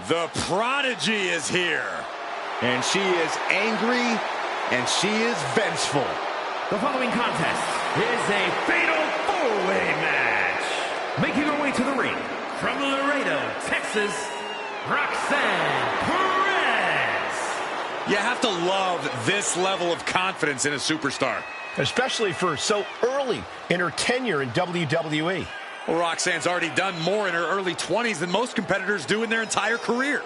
The Prodigy is here. And she is angry, and she is vengeful. The following contest is a fatal four-way match. Making her way to the ring from Laredo, Texas, Roxanne Perez. You have to love this level of confidence in a superstar. Especially for so early in her tenure in WWE. Well, Roxanne's already done more in her early 20s than most competitors do in their entire career.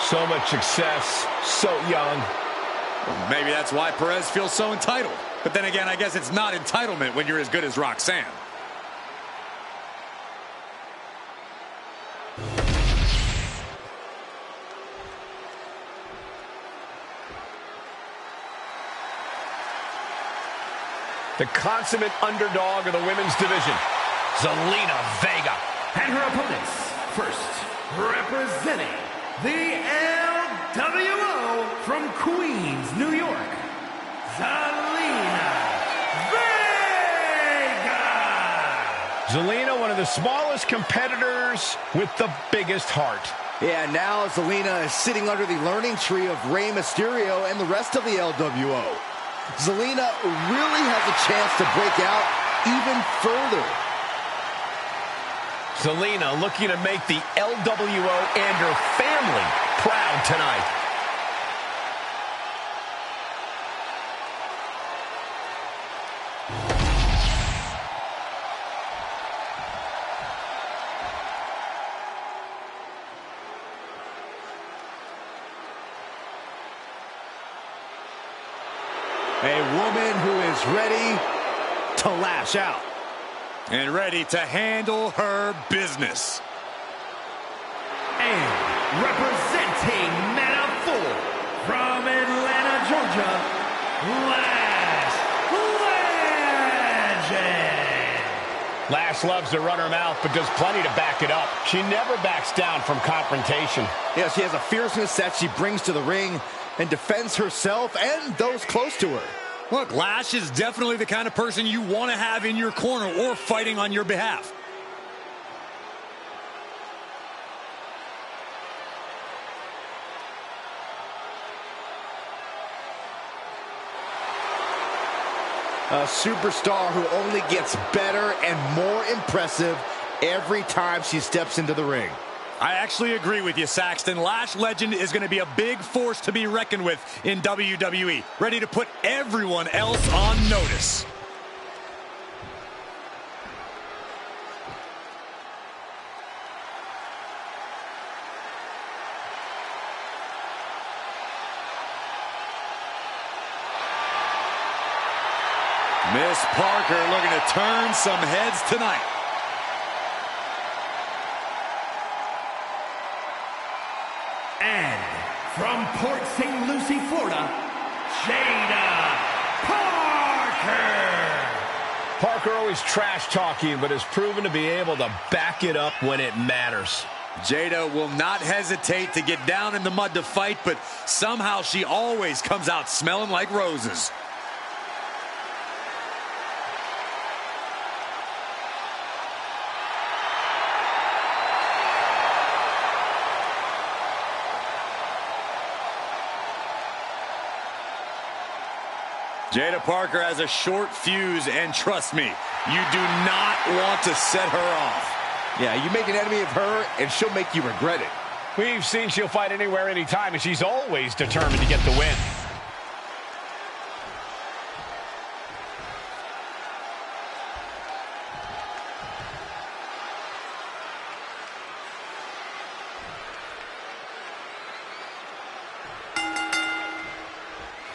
So much success, so young. Maybe that's why Perez feels so entitled. But then again, I guess it's not entitlement when you're as good as Roxanne. The consummate underdog of the women's division, Zelina Vega. And her opponents, first, representing the LWO from Queens, New York, Zelina Vega. Zelina, one of the smallest competitors with the biggest heart. Yeah, now Zelina is sitting under the learning tree of Rey Mysterio and the rest of the LWO. Zelina really has a chance to break out even further. Zelina looking to make the LWO and her family proud tonight. A woman who is ready to lash out. And ready to handle her business. And representing Manaful from Atlanta, Georgia, Lash Legend. Lash loves to run her mouth, but does plenty to back it up. She never backs down from confrontation. Yeah, she has a fierceness that she brings to the ring and defends herself and those close to her. Look, Lash is definitely the kind of person you want to have in your corner or fighting on your behalf. A superstar who only gets better and more impressive every time she steps into the ring. I actually agree with you, Saxton. Lash Legend is going to be a big force to be reckoned with in WWE. Ready to put everyone else on notice. Miss Parker looking to turn some heads tonight. And from Port St. Lucie, Florida, Jada Parker. Parker always trash talking, but has proven to be able to back it up when it matters. Jada will not hesitate to get down in the mud to fight, but somehow she always comes out smelling like roses. Jada Parker has a short fuse, and trust me, you do not want to set her off. Yeah, you make an enemy of her, and she'll make you regret it. We've seen she'll fight anywhere, anytime, and she's always determined to get the win.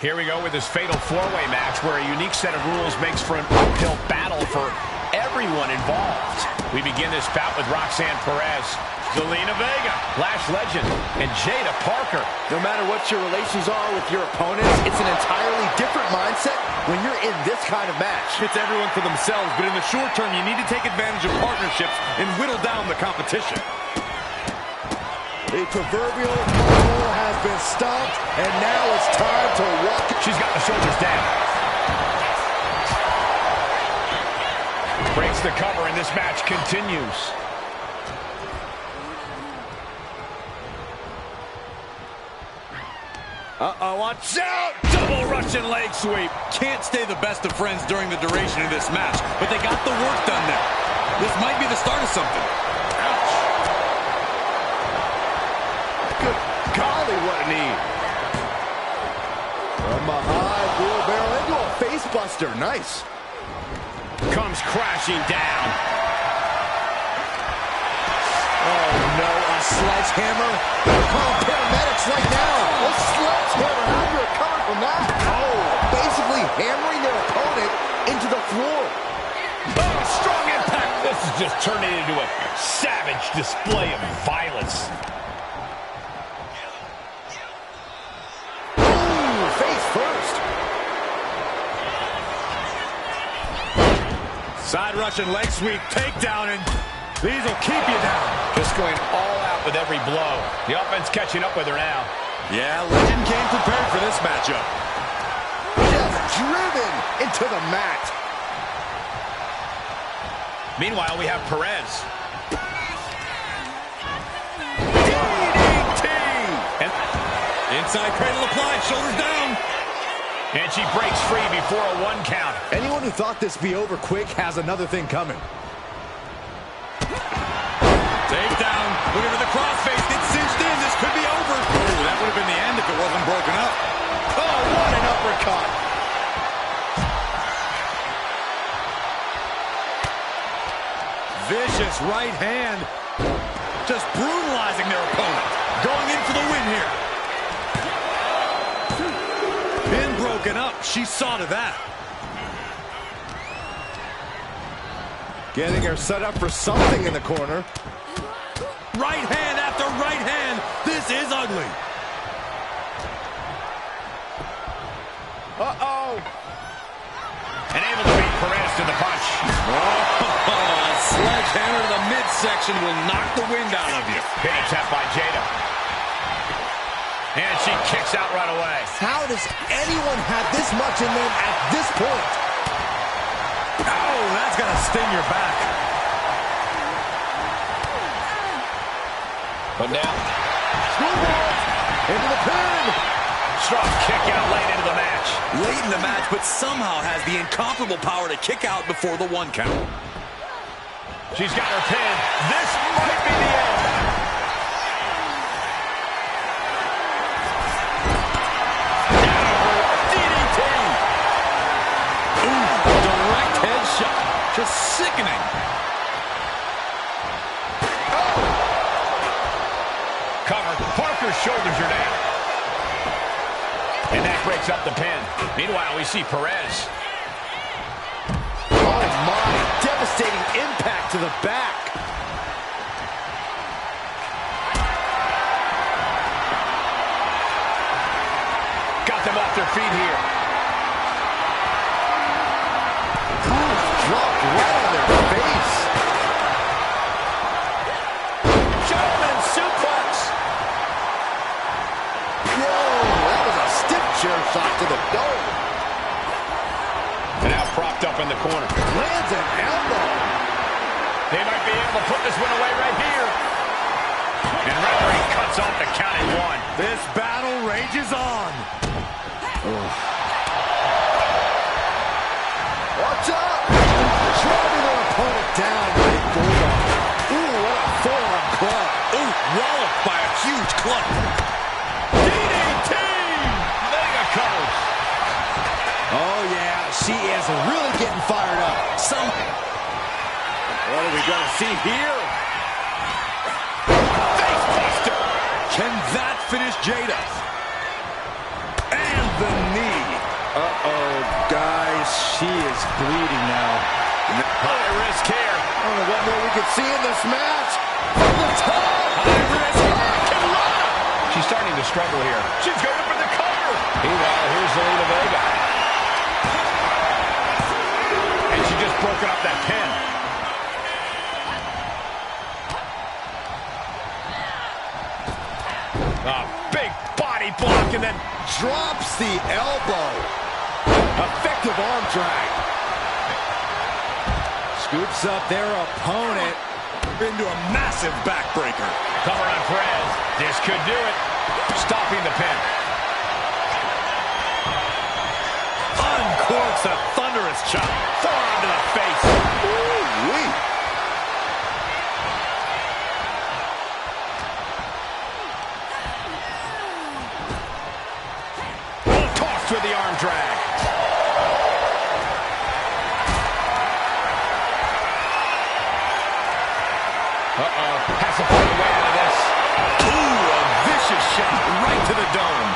Here we go with this fatal four-way match where a unique set of rules makes for an uphill battle for everyone involved. We begin this bout with Roxanne Perez, Zelina Vega, Lash Legend, and Jada Parker. No matter what your relations are with your opponents, it's an entirely different mindset when you're in this kind of match. It's everyone for themselves, but in the short term, you need to take advantage of partnerships and whittle down the competition. The proverbial bubble has been stomped, and now it's time to walk. She's got the shoulders down. Breaks the cover, and this match continues. Uh-oh, watch out! Double Russian leg sweep. Can't stay the best of friends during the duration of this match, but they got the work done now. This might be the start of something. Ouch. Good golly, what a knee. From behind, wheelbarrow into a face buster. Nice. Comes crashing down. Oh, no, a sledgehammer. They're calling paramedics right now. A sledgehammer. How do you recover from that? Oh, basically hammering their opponent into the floor. Oh, strong impact. This is just turning into a savage display of violence. Ooh, face first. Side Russian leg sweep, takedown, and these will keep you down. Just going all out with every blow. The offense catching up with her now. Yeah, Legend came prepared for this matchup. Just driven into the mat. Meanwhile, we have Perez. DDT! And inside cradle applied, shoulders down. And she breaks free before a 1 count. Anyone who thought this be over quick has another thing coming. Takedown. Looking for the crossface. It's cinched in. This could be over. Oh, that would have been the end if it wasn't broken up. Oh, what an uppercut. Vicious right hand. Just brutalizing their opponent. Going in for the win here. Pin broken up. She saw to that. Getting her set up for something in the corner. Right hand after right hand. This is ugly. Uh-oh. And able to beat Perez to the punch. Oh, a sledgehammer to the midsection will knock the wind out of you. Pin attempt by Jada. And she kicks out right away. How does anyone have this much in them at this point? Oh, that's going to sting your back. But now, Into the pin. strong kick out late into the match. Late in the match, but somehow has the incomparable power to kick out before the 1 count. She's got her pin. This might be the end. DDT. Ooh, direct headshot. Just sickening. Cover. Parker's shoulders are down. And that breaks up the pin. Meanwhile, we see Perez. Oh, my. Devastating impact to the back. Got them off their feet here. Dropped right on their face. German suplex. Whoa, that was a stiff chair shot to the dome. And now propped up in the corner. Lands an elbow. They might be able to put this one away right here. And referee cuts off the count at 1. This battle rages on. Watch out! Driving their opponent down with a bulldog. Ooh, what a forearm club. Ooh, walloped by a huge club. DDT! Mega covers. Oh, yeah, she is really getting fired up. What are we going to see here? Face buster. Can that finish Jada? And the knee. Uh-oh, guys, she is bleeding now. High risk here. I don't know what more we could see in this match. From the top. High risk. Hurricanrana. She's starting to struggle here. She's going for the cover. Meanwhile, here's Zelina Vega. And she just broken up that pin. A big body block and then drops the elbow. Effective arm drag. Scoops up their opponent into a massive backbreaker. Cover on Perez. This could do it. Stopping the pin. Uncorks a thunderous chop. Forearm to the face. Ooh-wee. Tossed with the arm drag. Uh-oh. Has to find a way out of this. Ooh, a vicious shot right to the dome.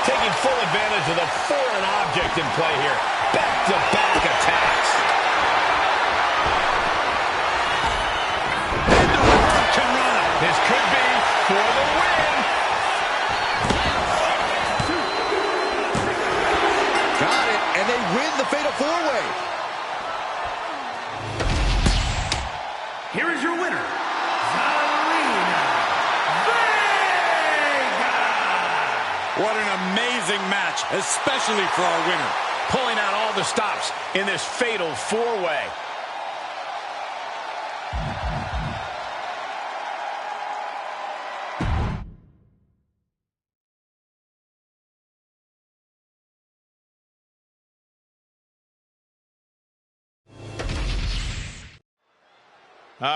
Taking full advantage of the foreign object in play here. Back-to-back attacks. Into a hurricanrana. This could be for the win. Got it, and they win the Fatal 4-Way. Here is your winner, Zelina Vega. What an amazing match, especially for our winner. Pulling out all the stops in this fatal four-way.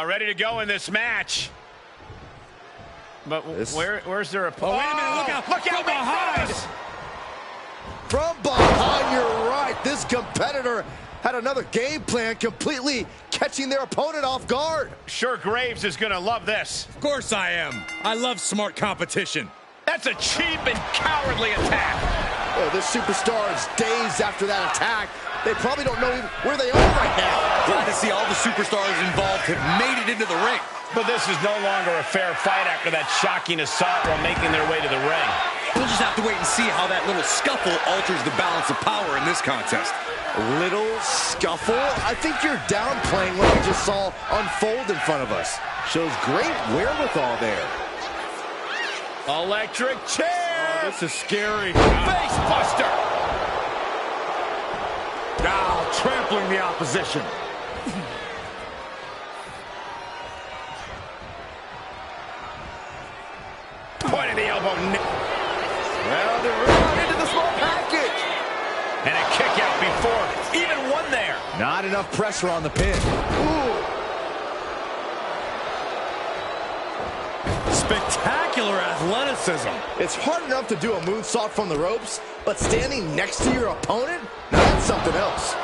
Ready to go in this match. But where's their opponent? Oh, wait a minute, look out. Look out From behind. From behind, you're right. This competitor had another game plan, completely catching their opponent off guard. Sure, Graves is going to love this. Of course I am. I love smart competition. That's a cheap and cowardly attack. Oh, this superstar is dazed after that attack. They probably don't know where they are right now. Glad to see all the superstars involved have made it into the ring. But this is no longer a fair fight after that shocking assault while making their way to the ring. We'll just have to wait and see how that little scuffle alters the balance of power in this contest. Little scuffle? I think you're downplaying what we just saw unfold in front of us. Shows great wherewithal there. Electric chair. This is scary. Face buster. Now trampling the opposition. Point of the elbow. Well, they're right into the small package. And a kick out before even one there. Not enough pressure on the pin. Ooh. Spectacular athleticism. It's hard enough to do a moonsault from the ropes, but standing next to your opponent? Now that's something else.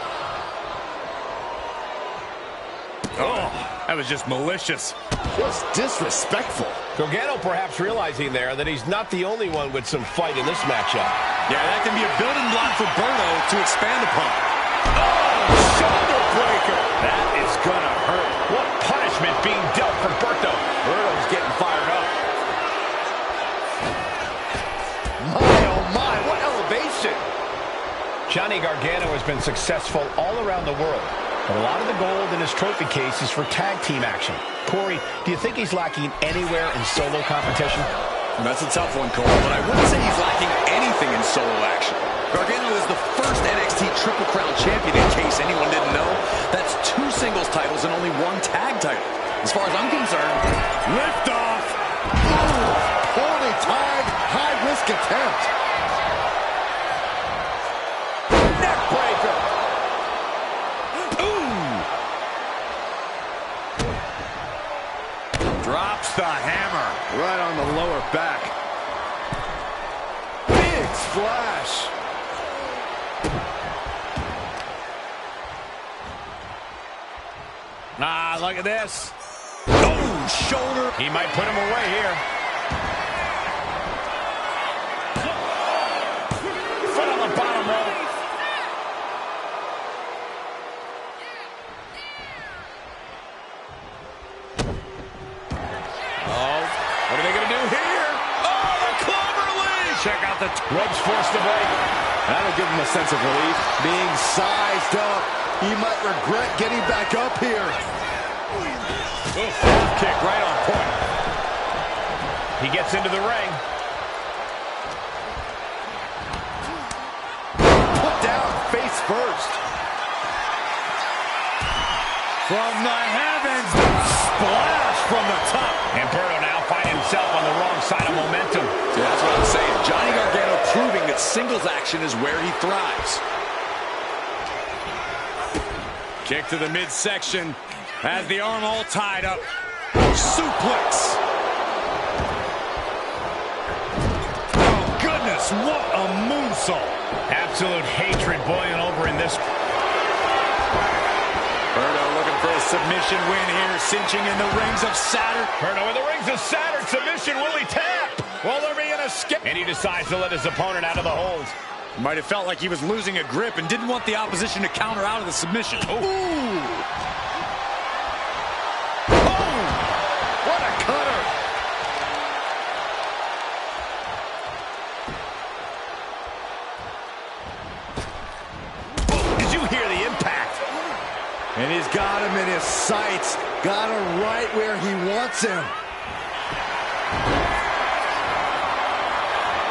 Oh, that was just malicious. Just disrespectful. Gargano perhaps realizing there that he's not the only one with some fight in this matchup. Yeah, that can be a building block for Berto to expand upon. Oh, shoulder breaker. That is gonna hurt. What punishment being dealt for Berto. Berto's getting fired up. My, oh my, what elevation. Johnny Gargano has been successful all around the world. But a lot of the gold in his trophy case is for tag team action. Corey, do you think he's lacking anywhere in solo competition? That's a tough one, Cole, but I wouldn't say he's lacking anything in solo action. Gargano is the first NXT Triple Crown champion, in case anyone didn't know. That's 2 singles titles and only 1 tag title. As far as I'm concerned, lift off. Ooh, poorly timed, high-risk attempt. Neck breaker. Drops the hammer. Right on the lower back. Big splash. Ah, look at this. Oh, shoulder. He might put him away here. Foot on the bottom rope. What are they going to do here? Oh, the clover leaf! Check out the ropes forced to break. That'll give him a sense of relief. Being sized up, he might regret getting back up here. Kick right on point. He gets into the ring. Put down face first. From the heavens, splash from the top. Humberto now finding himself on the wrong side of momentum. See, that's what I'm saying. Johnny Gargano proving that singles action is where he thrives. Kick to the midsection. Has the arm all tied up. Suplex. Oh, goodness, what a moonsault. Absolute hatred boiling over in this. Humberto looking for a submission win here, cinching in the rings of Saturn. Humberto in the rings of Saturn. Submission, will he tap? Will there be an escape? And he decides to let his opponent out of the hold. Might have felt like he was losing a grip and didn't want the opposition to counter out of the submission. Ooh. Oh, what a cutter. Did you hear the impact? And he's got him in his sights. Got him right where he wants him.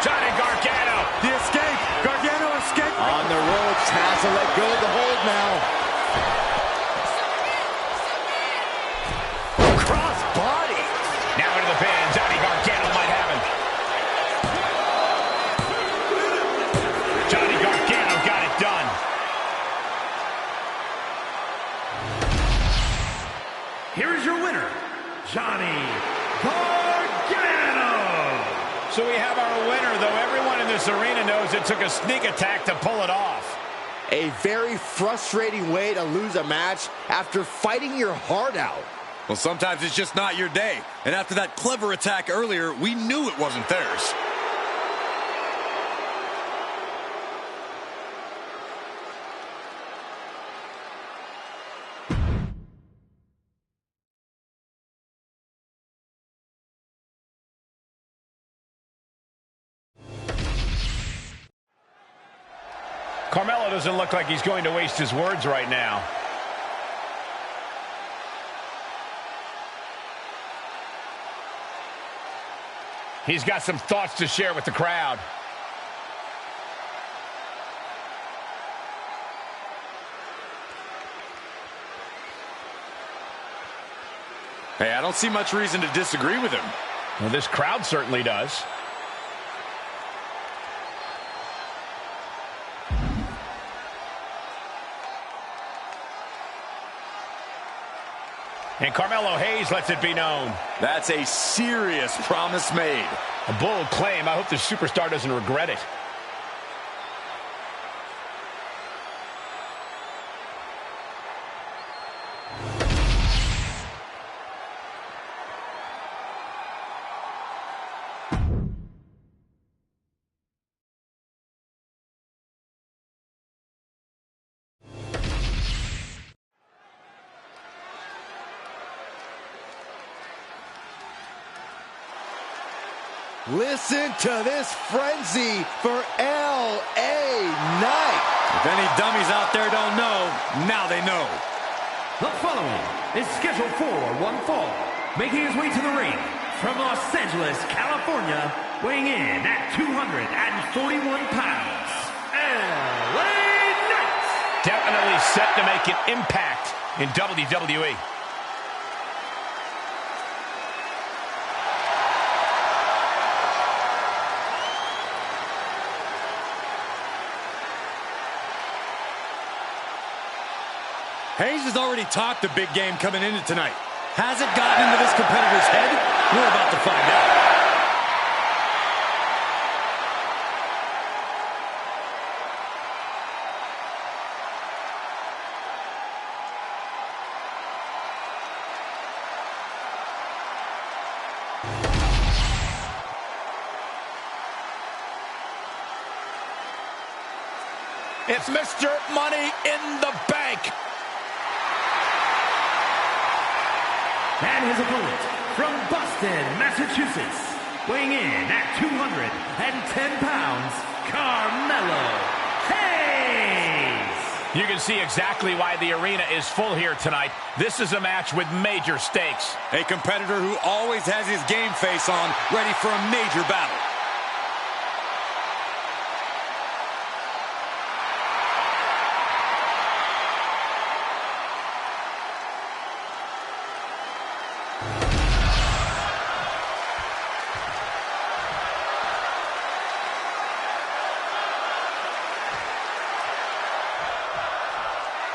Johnny Gargano. The escape. Gargano escaped. On the ropes, has to let go of the hold now. Cross body. Now into the pin. Johnny Gargano might have him. Johnny Gargano got it done. Here is your winner, Johnny Gargano. So we have our winner, though everyone in this arena knows it took a sneak attack to pull it off. A very frustrating way to lose a match after fighting your heart out. Well, sometimes it's just not your day. And after that clever attack earlier, we knew it wasn't theirs. Carmelo doesn't look like he's going to waste his words right now. He's got some thoughts to share with the crowd. Hey, I don't see much reason to disagree with him. Well, this crowd certainly does. And Carmelo Hayes lets it be known. That's a serious promise made. A bold claim. I hope the superstar doesn't regret it. Listen to this frenzy for L.A. Knight. If any dummies out there don't know, now they know. The following is scheduled for one fall, making his way to the ring from Los Angeles, California, weighing in at 241 pounds, L.A. Knight. Definitely set to make an impact in WWE. Hayes has already talked a big game coming into tonight. Has it gotten into this competitor's head? We're about to find out. It's Mr. Money in the Bank. And his opponent from Boston, Massachusetts, weighing in at 210 pounds, Carmelo Hayes. You can see exactly why the arena is full here tonight. This is a match with major stakes. A competitor who always has his game face on, ready for a major battle.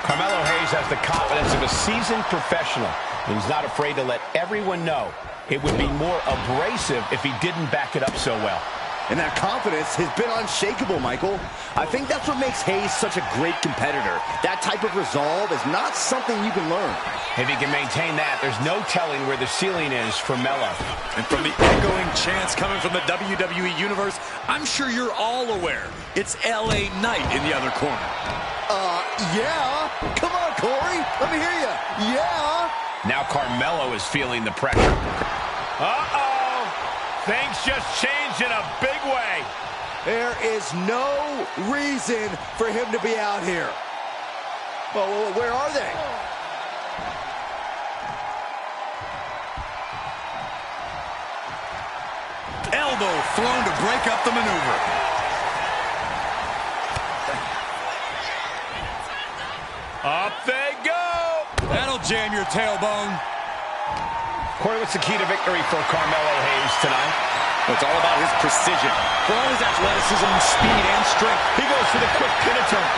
Carmelo Hayes has the confidence of a seasoned professional, and he's not afraid to let everyone know it would be more abrasive if he didn't back it up so well. And that confidence has been unshakable, Michael. I think that's what makes Hayes such a great competitor. That type of resolve is not something you can learn. If he can maintain that, there's no telling where the ceiling is for Melo. And from the echoing chants coming from the WWE Universe, I'm sure you're all aware it's LA Knight in the other corner. Yeah. Come on, Corey. Let me hear you. Yeah. Now Carmelo is feeling the pressure. Uh-oh. Things just changed in a big way. There is no reason for him to be out here. Well, where are they? Elbow thrown to break up the maneuver. Up they go! That'll jam your tailbone. Corey, what's the key to victory for Carmelo Hayes tonight? It's all about his precision. For all his athleticism, speed, and strength, He goes for the quick pin attempt.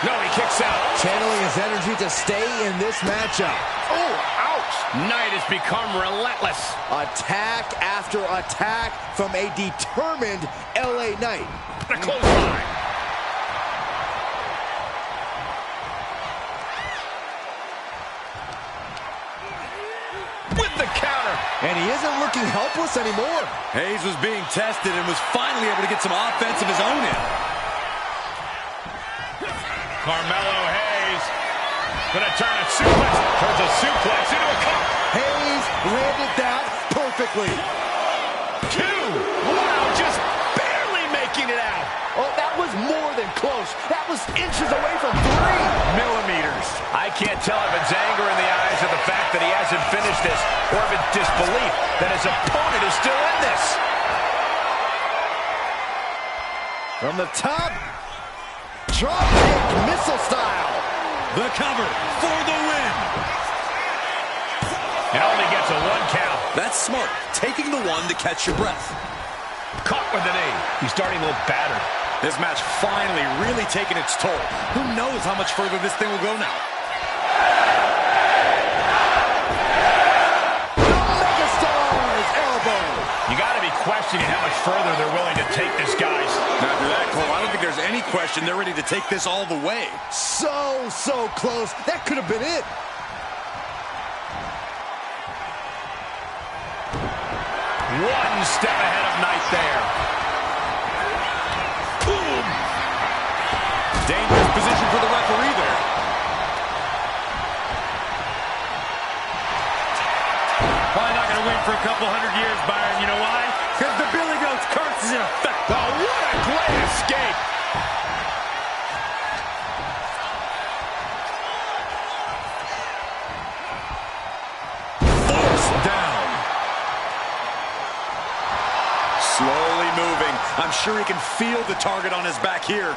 No, he kicks out. Channeling his energy to stay in this matchup. Oh, ouch! Knight has become relentless. Attack after attack from a determined LA Knight. The clothesline. With the counter. And he isn't looking helpless anymore. Hayes was being tested and was finally able to get some offense of his own in. Carmelo Hayes gonna turn a suplex, turns a suplex into a cover. Hayes landed that perfectly. 2. Wow, just barely making it out. Oh, that was more than close. That was inches away from 3 millimeters. I can't tell if it's anger in the eyes of the fact that he hasn't finished this, or if it's disbelief that his opponent is still in this. From the top, drop kick missile style. The cover for the win. And only gets a 1 count. That's smart. Taking the one to catch your breath. Caught with the knee. He's starting to look battered. This match finally really taking its toll. Who knows how much further this thing will go now? Megastar's elbow. You got to be questioning how much further they're willing to take this, guys. After that, Cole, I don't think there's any question they're ready to take this all the way. So close. That could have been it. One step ahead of Knight there. Boom! Dangerous position for the referee there. Probably not going to win for a couple hundred years, Byron. You know why? Because the Billy Goat's curse is in effect. Oh, what a great escape! Forced down. Slowly moving. I'm sure he can feel the target on his back here.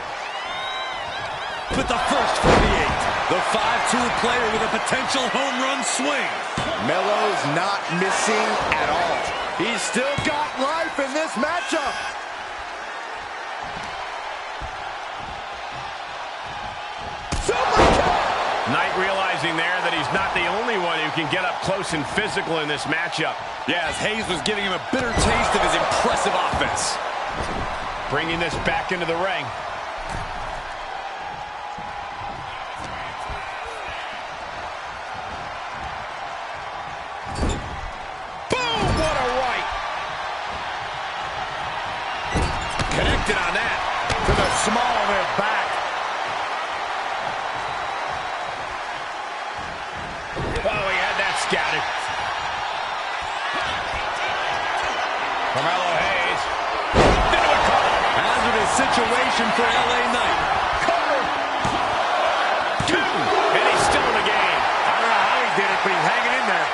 With the first 48. The 5'2" player with a potential home run swing. Melo's not missing at all. He's still got life in this matchup. Knight realizing there that he's not the only one who can get up close and physical in this matchup. Yeah, as Hayes was giving him a bitter taste of his impressive offense. Bringing this back into the ring. Boom! What a right! Connected on that. To the small of their back. Oh, he had that scouted. Carmelo Hayes. Into a cover. Hazardous situation for LA Knight. Cover. 2. And he's still in the game. I don't know how he did it, but he's hanging in there.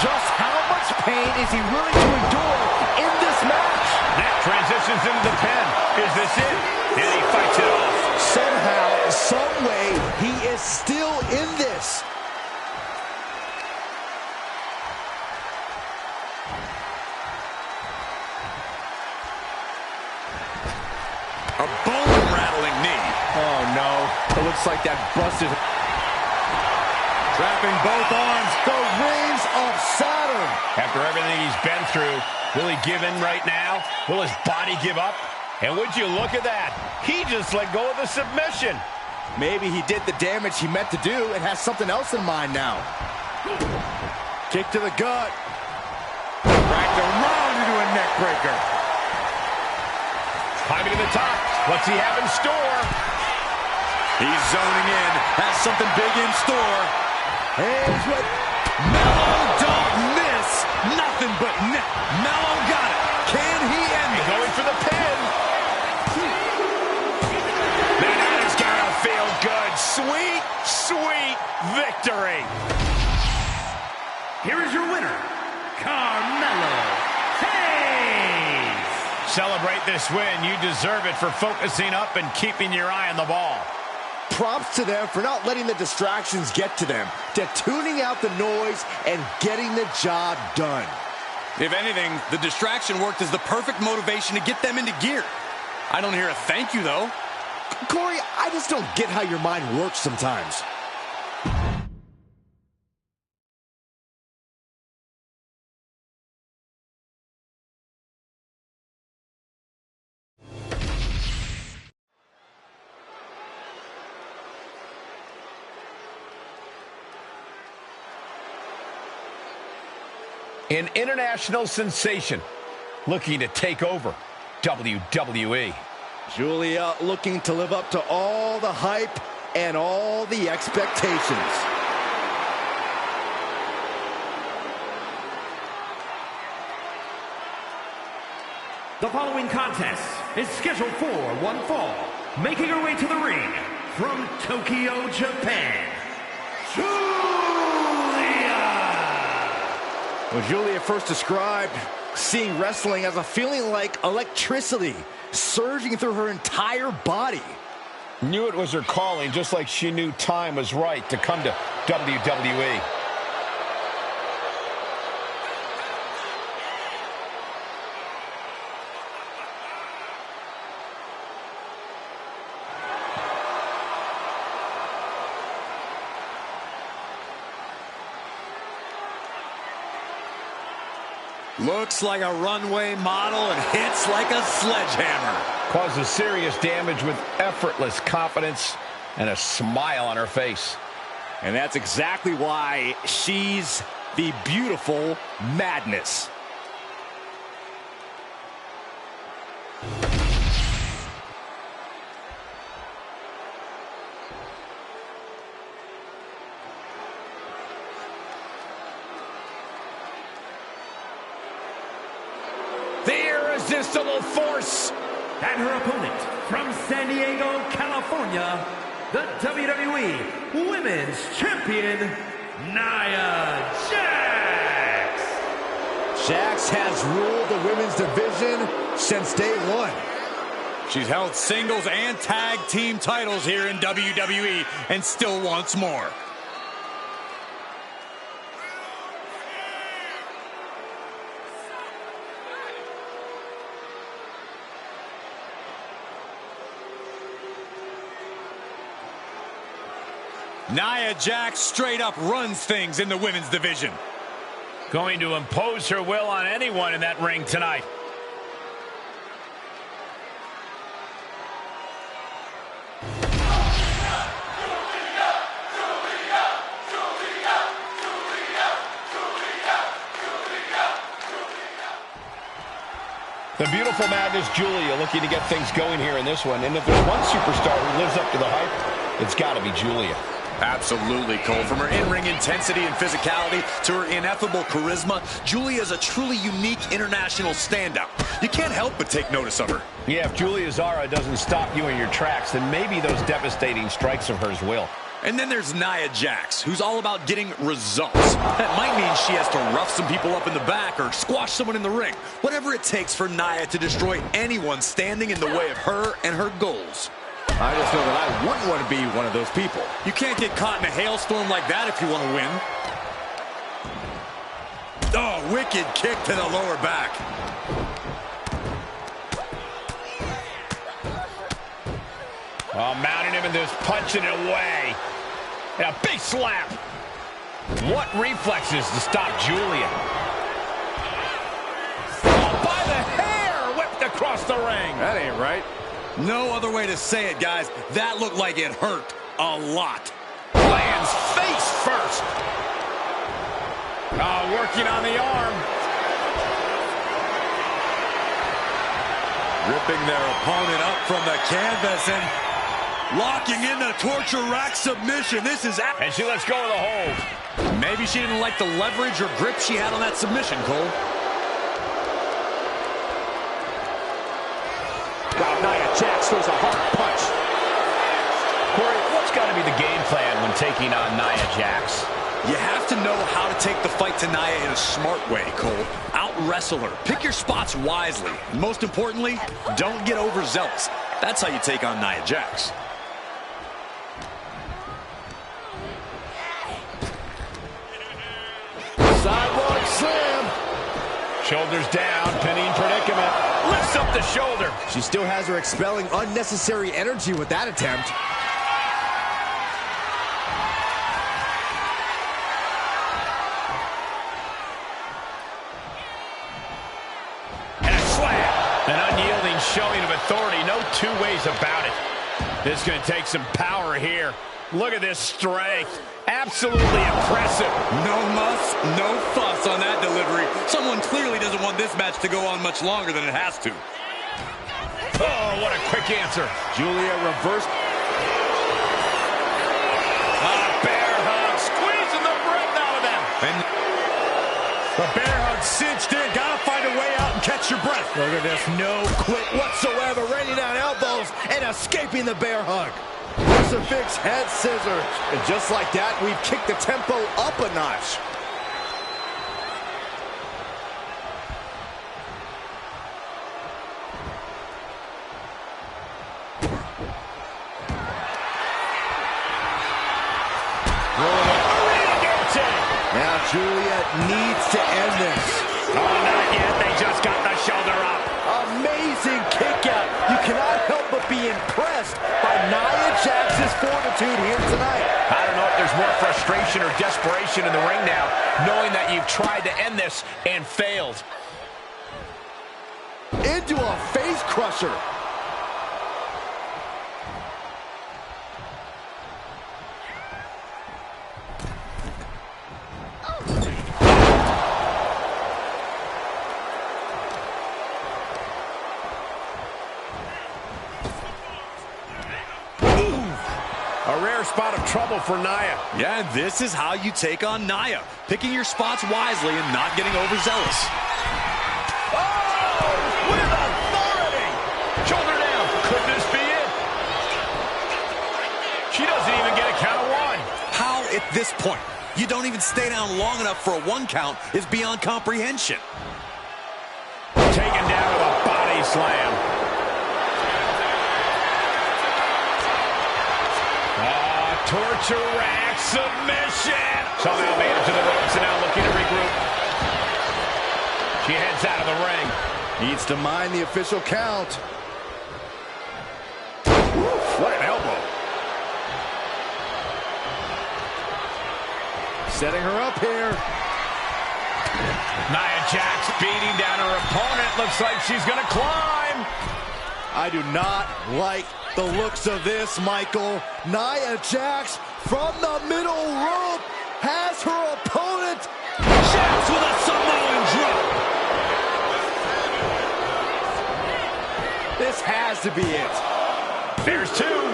Just how much pain is he willing to endure in this match? That transitions into the pin. Is this it? And he fights it off. Somehow, some way, he is still in this. A bone-rattling knee. Oh, no. It looks like that busted. Trapping both arms. The rings of Saturn. After everything he's been through, will he give in right now? Will his body give up? And would you look at that? He just let go of the submission. Maybe he did the damage he meant to do and has something else in mind now. Kick to the gut. Wrapped around into a neck breaker. Climbing to the top. What's he have in store? He's zoning in. Has something big in store. Here's what... Mello don't miss. Nothing but net. Mello got it. Can he end it? Going for the pin. Now that is gonna feel good. Sweet, sweet victory. Here is your winner, Carmelo Hayes. Celebrate this win. You deserve it for focusing up and keeping your eye on the ball. Props to them for not letting the distractions get to them, to tuning out the noise and getting the job done. If anything, the distraction worked as the perfect motivation to get them into gear. I don't hear a thank you, though. Corey, I just don't get how your mind works sometimes. An international sensation looking to take over WWE. Julia looking to live up to all the hype and all the expectations. The following contest is scheduled for one fall. Making her way to the ring from Tokyo, Japan, Well, Julia first described seeing wrestling as a feeling like electricity surging through her entire body. Knew it was her calling, just like she knew time was right to come to WWE. Looks like a runway model and hits like a sledgehammer. Causes serious damage with effortless confidence and a smile on her face. And that's exactly why she's the beautiful madness. The irresistible force. and her opponent from San Diego, California, the WWE Women's Champion, Nia Jax. Jax has ruled the women's division since day one. She's held singles and tag team titles here in WWE and still wants more. Nia Jax straight up runs things in the women's division. Going to impose her will on anyone in that ring tonight. The beautiful Madness Julia looking to get things going here in this one. And if there's one superstar who lives up to the hype, it's got to be Julia. Absolutely, Cole. From her in-ring intensity and physicality to her ineffable charisma, Julia is a truly unique international standout. You can't help but take notice of her. Yeah, if Julia Zara doesn't stop you in your tracks, then maybe those devastating strikes of hers will. And then there's Nia Jax, who's all about getting results. That might mean she has to rough some people up in the back or squash someone in the ring. Whatever it takes for Nia to destroy anyone standing in the way of her and her goals. I just know that I wouldn't want to be one of those people. You can't get caught in a hailstorm like that if you want to win. Oh, wicked kick to the lower back. Oh, mounting him and just punching it away. And a big slap. What reflexes to stop Julia? Oh, by the hair, whipped across the ring. That ain't right. No other way to say it, guys. That looked like it hurt a lot. Lands face first. Oh, working on the arm. Ripping their opponent up from the canvas and locking in the torture rack submission. This is... And she lets go of the hold. Maybe she didn't like the leverage or grip she had on that submission, Cole. Wow, Nia Jax throws a hard punch. Corey, what's got to be the game plan when taking on Nia Jax? You have to know how to take the fight to Nia in a smart way, Cole. Out-wrestle her. Pick your spots wisely. And most importantly, don't get overzealous. That's how you take on Nia Jax. Sidewalk slam. Shoulders down, pinning predicament. Lifts up the shoulder. She still has her expelling unnecessary energy with that attempt. And a slam. An unyielding showing of authority. No two ways about it. This is going to take some power here. Look at this strength. Absolutely impressive. No muss, no fuss on that delivery. Someone clearly doesn't want this match to go on much longer than it has to. Oh, what a quick answer. Julia reversed. Bear hug, squeezing the breath out of them. And the bear hug cinched in. Gotta find a way out and catch your breath. Look at this, no quit whatsoever. Raining down elbows and escaping the bear hug. Crucifix head scissors. And just like that, we've kicked the tempo up a notch. Now Julia needs to end this. Oh, not yet. They just got the shoulder up. Amazing kick out. You cannot help but be impressed by Nia Jax's fortitude here tonight. I don't know if there's more frustration or desperation in the ring now, knowing that you've tried to end this and failed. Into a face crusher. A rare spot of trouble for Nia. Yeah, this is how you take on Nia. Picking your spots wisely and not getting overzealous. Oh, with authority. Shoulder down. Could this be it? She doesn't even get a count of one. How at this point you don't even stay down long enough for a one count is beyond comprehension. Taken down with a body slam. Torture rack submission. Somehow made it to the ropes and now looking to regroup. She heads out of the ring. Needs to mind the official count. Oof, what an elbow. Setting her up here. Nia Jax beating down her opponent. Looks like she's going to climb. I do not like the looks of this, Michael. Nia Jax from the middle rope has her opponent. Jax with a Samoan drop. This has to be it. There's two.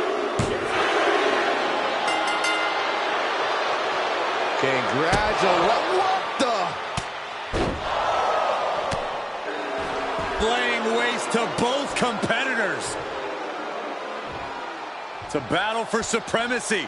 Congratulations. What the? Laying waste to both competitors. It's a battle for supremacy.